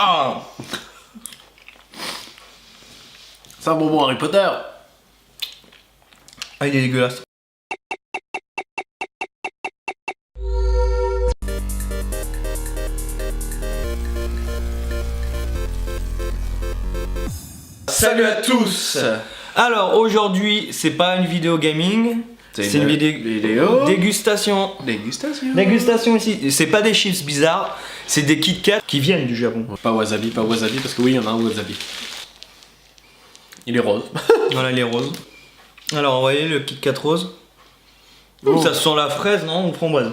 Ah, c'est un bonbon Harry Potter. ah, il est dégueulasse. Salut à tous. Alors aujourd'hui, c'est pas une vidéo gaming, c'est une vidéo dégustation. Dégustation ici. C'est pas des chips bizarres, c'est des Kit Kat qui viennent du Japon. Pas wasabi, parce que oui, il y en a un wasabi. Il est rose. Voilà, il est rose. Alors, vous voyez le Kit Kat rose. Oh. Ça sent la fraise, non, ou framboise?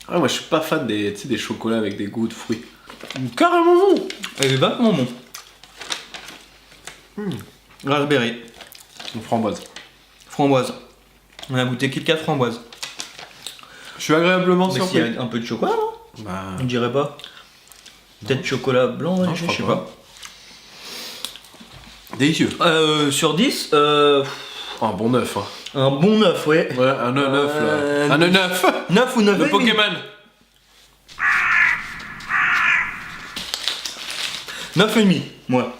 Ah, moi je suis pas fan des chocolats avec des goûts de fruits. Carrément bon. Il est vachement bon. Raspberry. Une framboise. Framboise. On a goûté Kit Kat framboise. Je suis agréablement Mais surpris. s'il y a un peu de chocolat, non? Bah... On dirait pas. Peut-être chocolat blanc, Non, je sais pas. Délicieux. Sur 10, Un bon 9. Hein. un bon 9, ouais. Ouais, un 9 là. Un 9. 9 ou 9 Le Pokémon. 9,5, moi.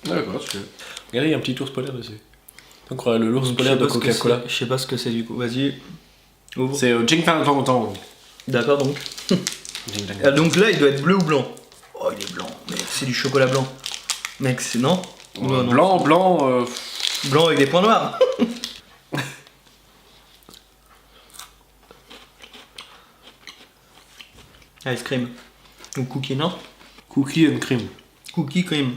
D'accord, tu veux. Regardez, il y a un petit ours polaire dessus. Donc l'ours polaire de Coca-Cola. Je sais pas ce que c'est du coup, vas-y. Ouvre. C'est Jing Tang Tang Tang. D'accord donc. Jing Tang. Ah, donc là il doit être bleu ou blanc. Oh il est blanc, mec, c'est du chocolat blanc. Mec, c'est non, non. Blanc. Blanc avec des points noirs. Ice cream. Ou cookie, non? Cookie and cream. Cookie cream.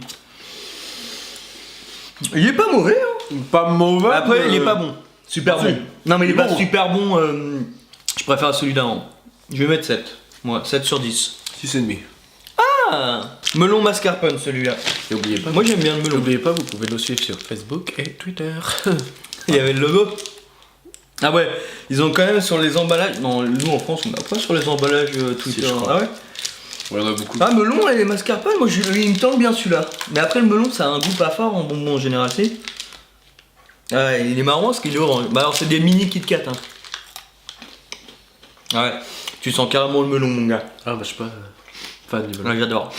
Il est pas mauvais, hein. Pas mauvais. Après, il est pas bon. Super Si. bon. Non, mais il est pas bon. super bon. Je préfère celui d'avant. Je vais mettre 7. Moi, 7 sur 10. 6,5. Ah, melon mascarpone celui-là. Et oubliez pas. Moi j'aime bien le melon. N'oubliez pas, vous pouvez nous suivre sur Facebook et Twitter. Il y avait le logo. Ah ouais, ils ont quand même sur les emballages. Non, nous en France on a pas sur les emballages Twitter. Si, je crois. Ah ouais. Ouais, on a beaucoup. Ah melon et les mascarpone, moi il me tente bien celui-là. Mais après le melon ça a un goût pas fort en bonbon en général, c'est. Ah ouais, il est marrant parce qu'il est orange. Bah alors c'est des mini Kit Kat hein. Ah ouais, tu sens carrément le melon mon gars. Ah, bah, je suis pas fan du melon. Ouais, j'adore.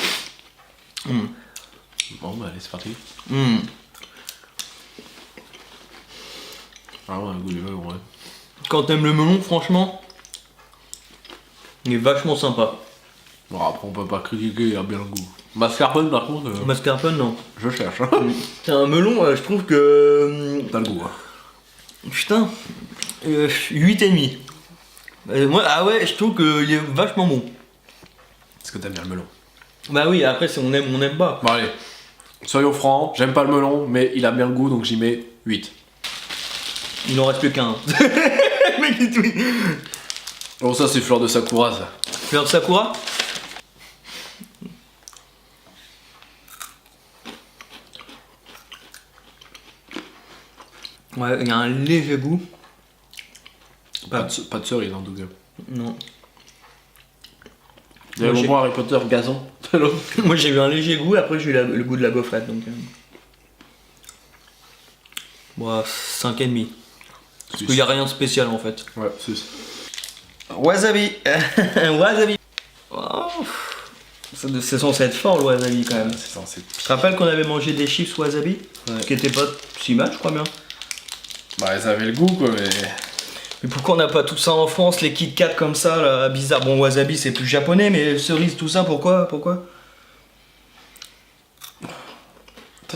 Bon, bah, allez, c'est parti. Ah, ouais, un goût du melon, ouais. Quand t'aimes le melon, franchement, il est vachement sympa. Bon, après, on peut pas critiquer, il a bien le goût. Mascarpone, par contre, Mascarpone, non. je cherche. C'est un melon, je trouve que. T'as le goût, hein. Putain, 8,5. Moi, ah ouais, je trouve qu'il est vachement bon. Est-ce que t'aimes bien le melon? Bah oui, après, si on aime, on aime pas. Bon, allez. Soyons francs, j'aime pas le melon, mais il a bien le goût, donc j'y mets 8. Il en reste plus qu'un. Le mec, il tweet. Bon, ça, c'est fleur de Sakura, ça. Fleur de Sakura. Ouais, il y a un léger goût. Pas de cerise, en tout cas. Non. Il y a Moi, le bonbon Harry Potter gazon. Moi j'ai eu un léger goût, après j'ai eu le goût de la gaufrette donc. Bon, 5,5. Parce qu'il n'y a rien de spécial en fait. Ouais, 6. Wasabi. Wasabi. Oh. C'est censé être fort le wasabi quand même. C'est censé. Tu te rappelles qu'on avait mangé des chips wasabi Ouais. qui étaient pas si mal je crois bien. Bah, ils avaient le goût, quoi, mais. Mais pourquoi on n'a pas tout ça en France, les Kit Kat comme ça, là, bizarre. Bon, wasabi c'est plus japonais, mais cerise, tout ça, pourquoi? Toi,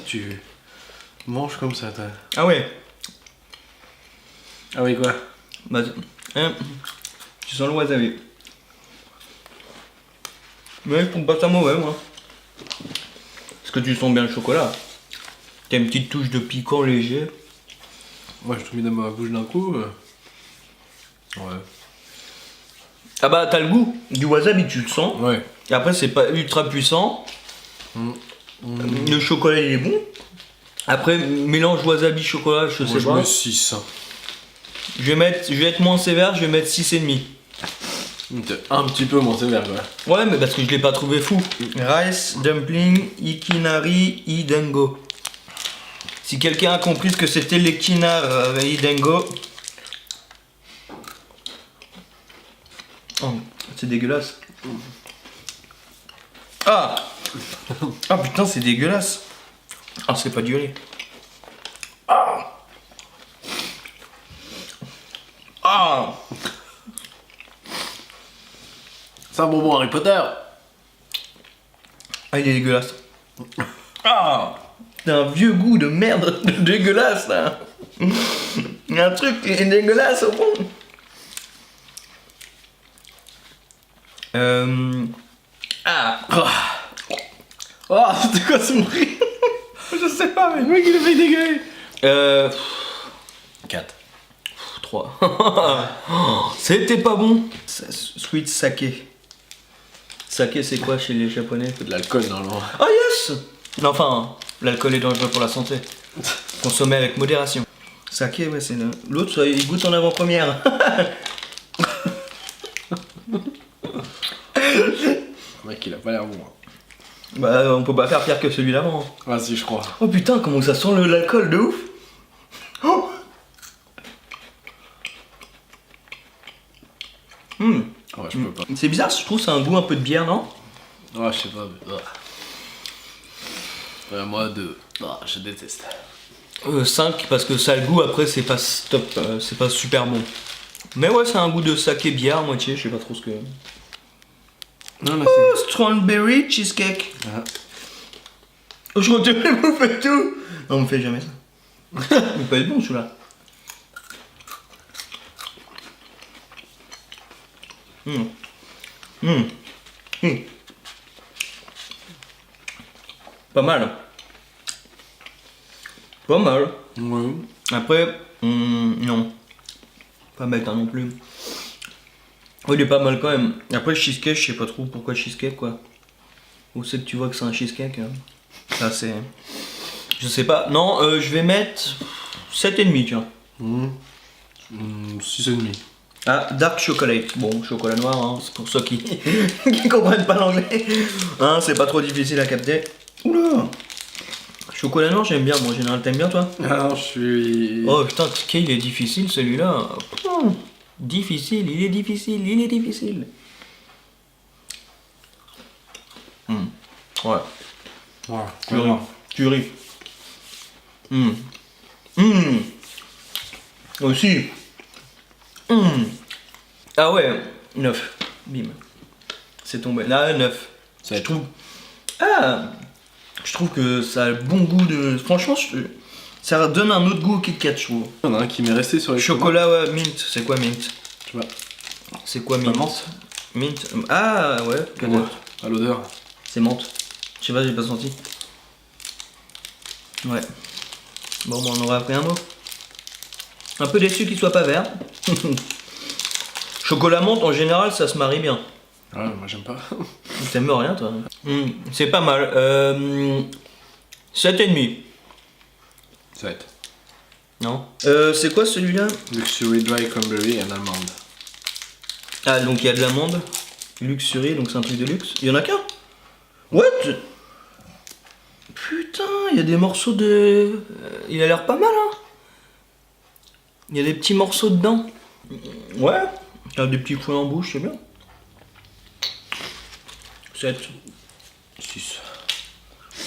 tu manges comme ça, toi. Ah ouais. Ah oui, quoi? Bah, hein, tu sens le wasabi. Mais je trouve pas ça mauvais, moi. Parce que tu sens bien le chocolat. T'as une petite touche de piquant léger. Moi, je te mets dans ma bouche d'un coup. Ouais. Ah bah, t'as le goût du wasabi, tu le sens. Ouais. Et après, c'est pas ultra puissant. Le chocolat, il est bon. Après, mélange wasabi-chocolat, je sais Je pas. mets 6. Je vais être moins sévère, je vais mettre 6,5. T'es un petit peu moins sévère, quoi. Ouais, mais parce que je l'ai pas trouvé fou. Rice, dumpling, ikinari, idengo. Si quelqu'un a compris ce que c'était l'ikinari idengo. Oh, c'est dégueulasse. Ah. Ah putain, c'est dégueulasse. Ah, c'est pas du lait. Ah. Ah. C'est un bonbon Harry Potter. Ah, il est dégueulasse. Ah. C'est un vieux goût de merde dégueulasse là. Il y a un truc qui est dégueulasse au fond. Ah. Oh, c'était quoi ce bruit? Je sais pas, mais le mec il a fait dégueuler. 4. 3. C'était pas bon. Sweet sake. Sake, c'est quoi chez les japonais? C'est de l'alcool normalement. Oh yes. Enfin, l'alcool est dangereux pour la santé. Consommer avec modération. Sake, ouais, c'est l'autre, il goûte en avant-première. Le mec il a pas l'air bon. Bah, on peut pas faire pire que celui d'avant. Ah si, je crois. Oh putain, comment ça sent l'alcool de ouf. Oh. Ouais, je peux pas. C'est bizarre, je trouve que c'est un goût un peu de bière, non? Ouais, je sais pas. Mais... moi, 2. Je déteste. 5 parce que ça a le goût, après c'est pas top, c'est pas super bon. Mais ouais, c'est un goût de saké bière à moitié, je sais pas trop ce que... Non, là, oh, strawberry cheesecake. Ah. Oh, je retiens vous faites tout. Non, on me fait jamais ça. Il peut être bon celui-là. Pas mal. Pas mal. Ouais. Après, non. Pas bête hein, non plus. Oh, il est pas mal quand même. Après, le cheesecake, je sais pas trop pourquoi cheesecake quoi. Où c'est que tu vois que c'est un cheesecake hein. Ça c'est... Je sais pas. Non, je vais mettre 7,5 tiens. 6,5. Ah, dark chocolate. Bon, chocolat noir, hein, c'est pour ceux qui qui comprennent pas l'anglais. Hein, c'est pas trop difficile à capter. Oula. Chocolat noir, j'aime bien. Moi, en général, t'aimes bien toi? Ah, je suis... Oh putain, il est difficile celui-là. Difficile, il est difficile, il est difficile. Ouais. Ouais. Tu ris. Aussi. Ah ouais, 9. Bim. C'est tombé. Là, 9. Ça Je trouve. Ah, je trouve que ça a le bon goût de. Franchement, ça donne un autre goût au Kit Kat, je trouve. Il y en a un qui m'est resté sur les Chocolat, ouais, mint. C'est quoi mint? Tu vois. C'est quoi Pas mint? menthe. Mint. Ah ouais, peut-être. Ouais. À l'odeur. C'est menthe. Je sais pas, j'ai pas senti. Ouais. Bon, on aura appris un mot. Un peu déçu qu'il soit pas vert. Chocolat menthe, en général, ça se marie bien. Ouais, moi j'aime pas. T'aimes rien, toi? C'est pas mal. 7,5. 7. Non. C'est quoi celui-là? Luxury Dry Cranberry and Almond. Ah, donc il y a de l'amande. Luxury, donc c'est un truc de luxe. Il y en a qu'un? What? Putain, il y a des morceaux de... il a l'air pas mal, hein. Il y a des petits morceaux dedans. Ouais. Il y a des petits points en bouche, c'est bien. 7. 6.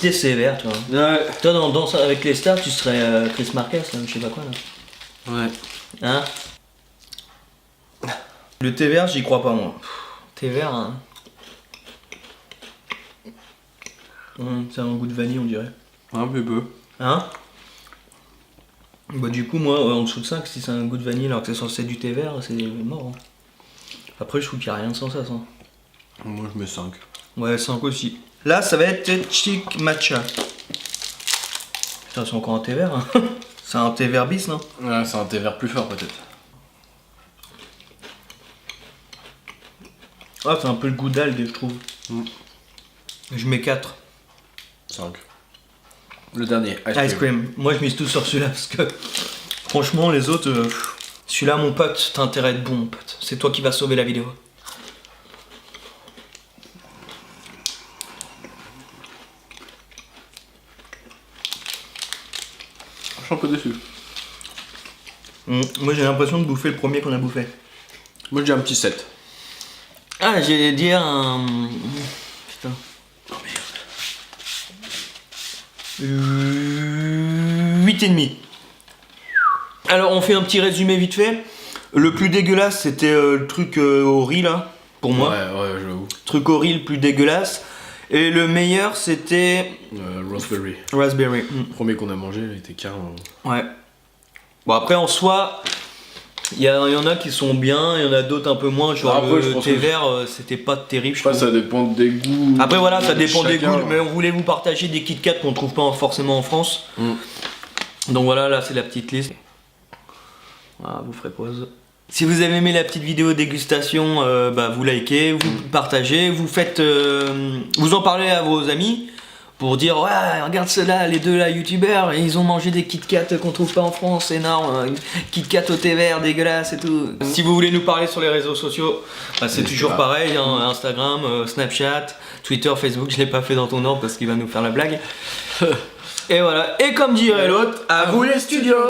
T'es sévère, toi. Ouais. Toi, dans Danse avec les stars, tu serais Chris Marquez, là, je sais pas quoi, là. Ouais. Hein? Le thé vert, j'y crois pas, moi. Thé vert, hein. C'est un goût de vanille, on dirait. Un peu. Hein? Bah du coup, moi, en dessous de 5, si c'est un goût de vanille alors que c'est censé être du thé vert, c'est mort. Hein. Après, je trouve qu'il n'y a rien de sans ça. Moi, je mets 5. Ouais, 5 aussi. Là, ça va être Chic Matcha. Putain, c'est encore un thé vert. Hein. C'est un thé vert bis, non? Ouais, c'est un thé vert plus fort, peut-être. Ah, c'est un peu le goût d'algue, je trouve. Je mets 4. 5. Le dernier, Ice cream. Moi, je mise tout sur celui-là parce que franchement, les autres, celui-là, mon pote, t'as intérêt à être bon, mon pote. C'est toi qui vas sauver la vidéo. Je suis un peu déçu. Moi, j'ai l'impression de bouffer le premier qu'on a bouffé. Moi, je dis un petit 7. Ah, j'ai dit un... Putain. 8,5. Alors on fait un petit résumé vite fait. Le plus dégueulasse c'était le truc au riz là, pour moi. Ouais, j'avoue. Truc au riz le plus dégueulasse. Et le meilleur c'était... Raspberry. Raspberry. Le premier qu'on a mangé, il était carrément... Ouais. Bon après en soi, il y en a qui sont bien, il y en a d'autres un peu moins. Genre après, le thé vert, c'était pas terrible. Je pense que ça dépend des goûts. Après voilà, ça dépend des chacun, goûts. Mais on voulait vous partager des Kit Kat qu'on trouve pas forcément en France. Donc voilà, là c'est la petite liste. Voilà, vous ferez pause. Si vous avez aimé la petite vidéo dégustation, vous likez, vous partagez, vous faites, vous en parlez à vos amis pour dire ouais regarde ceux-là, les deux là youtubeurs, ils ont mangé des Kit Kat qu'on trouve pas en France, énorme, Kit Kat au thé vert, dégueulasse et tout. Si vous voulez nous parler sur les réseaux sociaux, c'est toujours pareil, hein, Instagram, Snapchat, Twitter, Facebook, je l'ai pas fait dans ton ordre parce qu'il va nous faire la blague. Et voilà, et comme dirait l'autre, à vous les studios.